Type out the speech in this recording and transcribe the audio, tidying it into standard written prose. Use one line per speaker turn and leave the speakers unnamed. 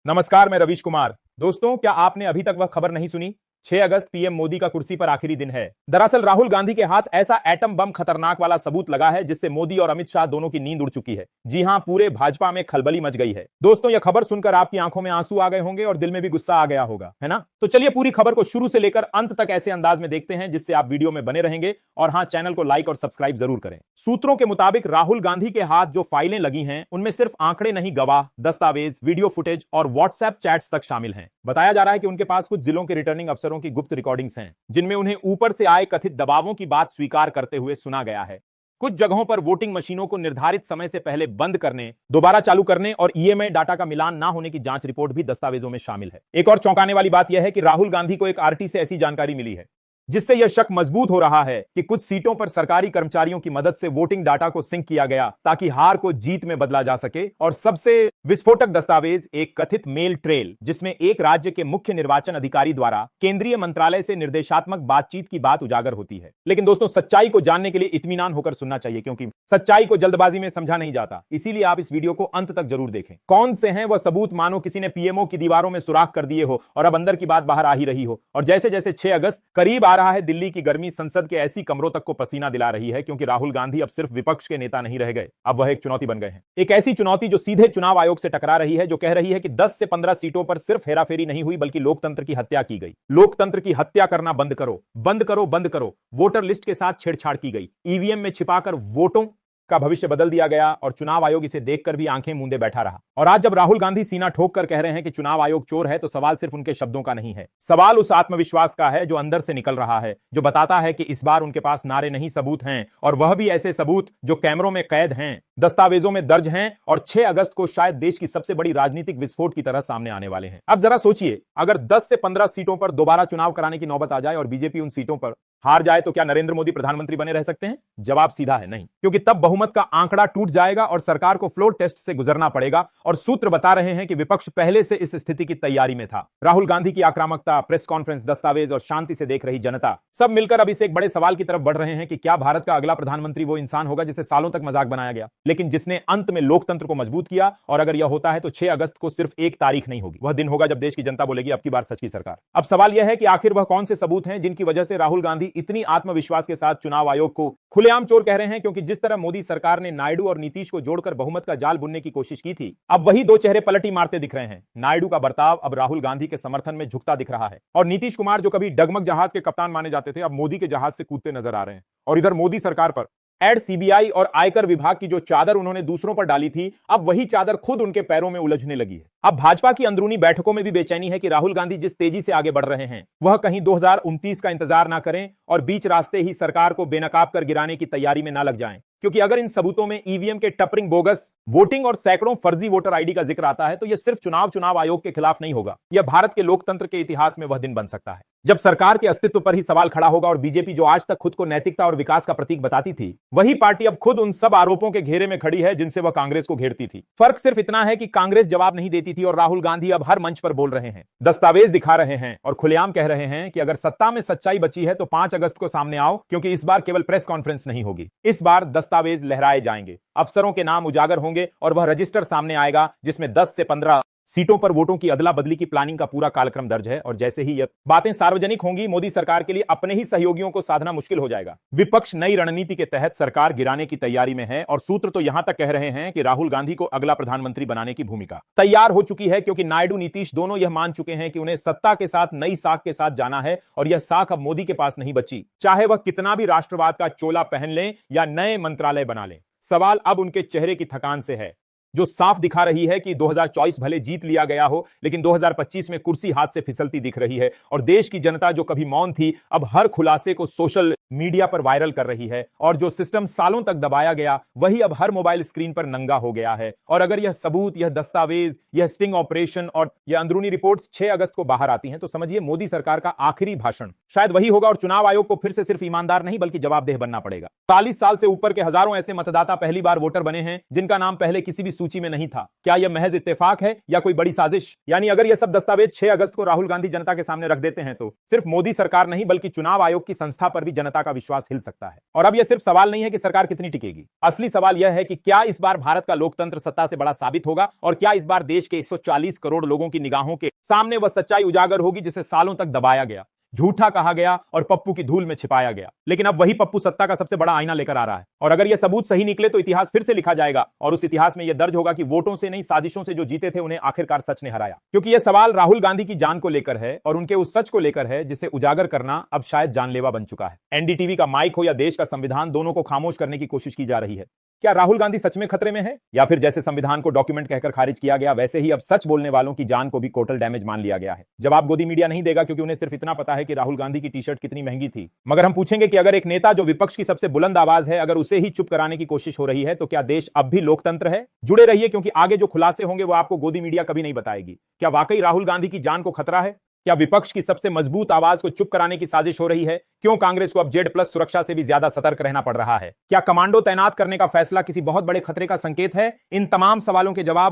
नमस्कार, मैं रवीश कुमार। दोस्तों, क्या आपने अभी तक वह खबर नहीं सुनी? 6 अगस्त पीएम मोदी का कुर्सी पर आखिरी दिन है। दरअसल राहुल गांधी के हाथ ऐसा एटम बम खतरनाक वाला सबूत लगा है जिससे मोदी और अमित शाह दोनों की नींद उड़ चुकी है। जी हां, पूरे भाजपा में खलबली मच गई है। दोस्तों, यह खबर सुनकर आपकी आंखों में आंसू आ गए होंगे और दिल में भी गुस्सा आ गया होगा, है ना? तो चलिए पूरी खबर को शुरू से लेकर अंत तक ऐसे अंदाज में देखते हैं जिससे आप वीडियो में बने रहेंगे। और हां, चैनल को लाइक और सब्सक्राइब जरूर करें। सूत्रों के मुताबिक राहुल गांधी के हाथ जो फाइलें लगी हैं उनमें सिर्फ आंकड़े नहीं, गवाह, दस्तावेज, वीडियो फुटेज और व्हाट्सएप चैट्स तक शामिल हैं। बताया जा रहा है कि उनके पास कुछ जिलों के रिटर्निंग अफसरों की गुप्त रिकॉर्डिंग्स हैं जिनमें उन्हें ऊपर से आए कथित दबावों की बात स्वीकार करते हुए सुना गया है। कुछ जगहों पर वोटिंग मशीनों को निर्धारित समय से पहले बंद करने, दोबारा चालू करने और ईएमआई डाटा का मिलान ना होने की जांच रिपोर्ट भी दस्तावेजों में शामिल है। एक और चौंकाने वाली बात यह है कि राहुल गांधी को एक आरटी से ऐसी जानकारी मिली है जिससे यह शक मजबूत हो रहा है कि कुछ सीटों पर सरकारी कर्मचारियों की मदद से वोटिंग डाटा को सिंक किया गया ताकि हार को जीत में बदला जा सके। और सबसे विस्फोटक दस्तावेज एक कथित मेल ट्रेल जिसमें एक राज्य के मुख्य निर्वाचन अधिकारी द्वारा केंद्रीय मंत्रालय से निर्देशात्मक बातचीत की बात उजागर होती है। लेकिन दोस्तों, सच्चाई को जानने के लिए इत्मीनान होकर सुनना चाहिए, क्योंकि सच्चाई को जल्दबाजी में समझा नहीं जाता। इसीलिए आप इस वीडियो को अंत तक जरूर देखें। कौन से हैं वह सबूत मानो किसी ने पीएमओ की दीवारों में सुराख कर दिए हो और अब अंदर की बात बाहर आ ही रही हो। और जैसे जैसे 6 अगस्त करीब आ रहा है, दिल्ली की गर्मी संसद के ऐसी कमरों तक को पसीना दिला रही है, क्योंकि राहुल गांधी अब सिर्फ विपक्ष के नेता नहीं रह गए, अब वह एक चुनौती बन गए हैं। एक ऐसी चुनौती जो सीधे चुनाव आयोग से टकरा रही है, जो कह रही है कि 10 से 15 सीटों पर सिर्फ हेराफेरी नहीं हुई बल्कि लोकतंत्र की हत्या की गई। लोकतंत्र की हत्या करना बंद करो, बंद करो, बंद करो। वोटर लिस्ट के साथ छेड़छाड़ की गई, ईवीएम में छिपाकर वोटों का भविष्य बदल दिया गया और चुनाव आयोग इसे देखकर भी आंखें मूंदे बैठा रहा। और आज जब राहुल गांधी सीना ठोक कर कह रहे हैं कि चुनाव आयोग चोर है, तो सवाल सिर्फ उनके शब्दों का नहीं है। सवाल उस आत्मविश्वास का है जो अंदर से निकल रहा है, जो बताता है कि इस बार उनके पास नारे नहीं, सबूत हैं। और वह भी ऐसे सबूत जो कैमरों में कैद हैं, दस्तावेजों में दर्ज हैं और 6 अगस्त को शायद देश की सबसे बड़ी राजनीतिक विस्फोट की तरह सामने आने वाले हैं। अब जरा सोचिए, अगर 10 से 15 सीटों पर दोबारा चुनाव कराने की नौबत आ जाए और बीजेपी उन सीटों पर हार जाए, तो क्या नरेंद्र मोदी प्रधानमंत्री बने रह सकते हैं? जवाब सीधा है नहीं, क्योंकि तब बहुमत का आंकड़ा टूट जाएगा और सरकार को फ्लोर टेस्ट से गुजरना पड़ेगा। और सूत्र बता रहे हैं कि विपक्ष पहले से इस स्थिति की तैयारी में था। राहुल गांधी की आक्रामकता, प्रेस कॉन्फ्रेंस, दस्तावेज और शांति से देख रही जनता, सब मिलकर अब इस एक बड़े सवाल की तरफ बढ़ रहे हैं कि क्या भारत का अगला प्रधानमंत्री वो इंसान होगा जिसे सालों तक मजाक बनाया गया, लेकिन जिसने अंत में लोकतंत्र को मजबूत किया। और अगर यह होता है तो 6 अगस्त को सिर्फ एक तारीख नहीं होगी, वह दिन होगा जब देश की जनता बोलेगी अब की बार सच की सरकार। अब सवाल यह है कि आखिर वह कौन से सबूत हैं जिनकी वजह से राहुल गांधी इतनी आत्मविश्वास के साथ चुनाव आयोग को खुलेआम चोर कह रहे हैं? क्योंकि जिस तरह मोदी सरकार ने नायडू और नीतीश को जोड़कर बहुमत का जाल बुनने की कोशिश की थी, अब वही दो चेहरे पलटी मारते दिख रहे हैं। नायडू का बर्ताव अब राहुल गांधी के समर्थन में झुकता दिख रहा है और नीतीश कुमार, जो कभी डगमग जहाज के कप्तान माने जाते थे, अब मोदी के जहाज से कूदते नजर आ रहे हैं। और इधर मोदी सरकार पर एड सीबीआई और आयकर विभाग की जो चादर उन्होंने दूसरों पर डाली थी, अब वही चादर खुद उनके पैरों में उलझने लगी है। अब भाजपा की अंदरूनी बैठकों में भी बेचैनी है कि राहुल गांधी जिस तेजी से आगे बढ़ रहे हैं, वह कहीं 2029 का इंतजार ना करें और बीच रास्ते ही सरकार को बेनकाब कर गिराने की तैयारी में ना लग जाएं। क्योंकि अगर इन सबूतों में ईवीएम के टपरिंग, बोगस वोटिंग और सैकड़ों फर्जी वोटर आईडी का जिक्र आता है, तो यह सिर्फ चुनाव आयोग के खिलाफ नहीं होगा, यह भारत के लोकतंत्र के इतिहास में वह दिन बन सकता है जब सरकार के अस्तित्व पर ही सवाल खड़ा होगा। और बीजेपी, जो आज तक खुद को नैतिकता और विकास का प्रतीक बताती थी, वही पार्टी अब खुद उन सब आरोपों के घेरे में खड़ी है जिनसे वह कांग्रेस को घेरती थी। फर्क सिर्फ इतना है कि कांग्रेस जवाब नहीं देती थी और राहुल गांधी अब हर मंच पर बोल रहे हैं, दस्तावेज दिखा रहे हैं और खुलेआम कह रहे हैं कि अगर सत्ता में सच्चाई बची है तो 5 अगस्त को सामने आओ, क्योंकि इस बार केवल प्रेस कॉन्फ्रेंस नहीं होगी, इस बार दस्तावेज लहराए जाएंगे, अफसरों के नाम उजागर होंगे और वह रजिस्टर सामने आएगा जिसमें 10 से 15 सीटों पर वोटों की अदला बदली की प्लानिंग का पूरा कालक्रम दर्ज है। और जैसे ही ये बातें सार्वजनिक होंगी, मोदी सरकार के लिए अपने ही सहयोगियों को साधना मुश्किल हो जाएगा। विपक्ष नई रणनीति के तहत सरकार गिराने की तैयारी में है और सूत्र तो यहां तक कह रहे हैं कि राहुल गांधी को अगला प्रधानमंत्री बनाने की भूमिका तैयार हो चुकी है, क्योंकि नायडू, नीतीश दोनों यह मान चुके हैं कि उन्हें सत्ता के साथ नई साख के साथ जाना है और यह साख अब मोदी के पास नहीं बची, चाहे वह कितना भी राष्ट्रवाद का चोला पहन लें या नए मंत्रालय बना लें। सवाल अब उनके चेहरे की थकान से है, जो साफ दिखा रही है कि 2024 भले जीत लिया गया हो, लेकिन 2025 में कुर्सी हाथ से फिसलती दिख रही है। और देश की जनता, जो कभी मौन थी, अब हर खुलासे को सोशल मीडिया पर वायरल कर रही है। और जो सिस्टम सालों तक दबाया गया, वही अब हर मोबाइल स्क्रीन पर नंगा हो गया है। और अगर यह सबूत, यह दस्तावेज, यह स्टिंग ऑपरेशन और यह अंदरूनी रिपोर्ट्स 6 अगस्त को बाहर आती हैं, तो समझिए मोदी सरकार का आखिरी भाषण शायद वही होगा और चुनाव आयोग को फिर से सिर्फ ईमानदार नहीं बल्कि जवाबदेह बनना पड़ेगा। 40 साल से ऊपर के हजारों ऐसे मतदाता पहली बार वोटर बने हैं जिनका नाम पहले किसी भी सूची में नहीं था। क्या यह महज इत्तेफाक है या कोई बड़ी साजिश? यानी अगर यह सब दस्तावेज 6 अगस्त को राहुल गांधी जनता के सामने रख देते हैं, तो सिर्फ मोदी सरकार नहीं बल्कि चुनाव आयोग की संस्था पर भी जनता का विश्वास हिल सकता है। और अब यह सिर्फ सवाल नहीं है कि सरकार कितनी टिकेगी, असली सवाल यह है कि क्या इस बार भारत का लोकतंत्र सत्ता से बड़ा साबित होगा और क्या इस बार देश के 140 करोड़ लोगों की निगाहों के सामने वह सच्चाई उजागर होगी जिसे सालों तक दबाया गया, झूठा कहा गया और पप्पू की धूल में छिपाया गया। लेकिन अब वही पप्पू सत्ता का सबसे बड़ा आईना लेकर आ रहा है और अगर यह सबूत सही निकले तो इतिहास फिर से लिखा जाएगा और उस इतिहास में यह दर्ज होगा कि वोटों से नहीं, साजिशों से जो जीते थे उन्हें आखिरकार सच ने हराया। क्योंकि यह सवाल राहुल गांधी की जान को लेकर है और उनके उस सच को लेकर है जिसे उजागर करना अब शायद जानलेवा बन चुका है। एनडीटीवी का माइक हो या देश का संविधान, दोनों को खामोश करने की कोशिश की जा रही है। क्या राहुल गांधी सच में खतरे में है या फिर जैसे संविधान को डॉक्यूमेंट कहकर खारिज किया गया वैसे ही अब सच बोलने वालों की जान को भी कोटल डैमेज मान लिया गया है? जवाब गोदी मीडिया नहीं देगा क्योंकि उन्हें सिर्फ इतना पता है कि राहुल गांधी की टी-शर्ट कितनी महंगी थी। मगर हम पूछेंगे कि अगर एक नेता जो विपक्ष की सबसे बुलंद आवाज है, अगर उसे ही चुप कराने की कोशिश हो रही है तो क्या देश अब भी लोकतंत्र है? जुड़े रहिए क्योंकि आगे जो खुलासे होंगे वो आपको गोदी मीडिया कभी नहीं बताएगी। क्या वाकई राहुल गांधी की जान को खतरा है? क्या विपक्ष की सबसे मजबूत आवाज को चुप कराने की साजिश हो रही है? क्यों कांग्रेस को अब Z+ सुरक्षा से भी ज्यादा सतर्क रहना पड़ रहा है? क्या कमांडो तैनात करने का फैसला किसी बहुत बड़े खतरे का संकेत है? इन तमाम सवालों के जवाब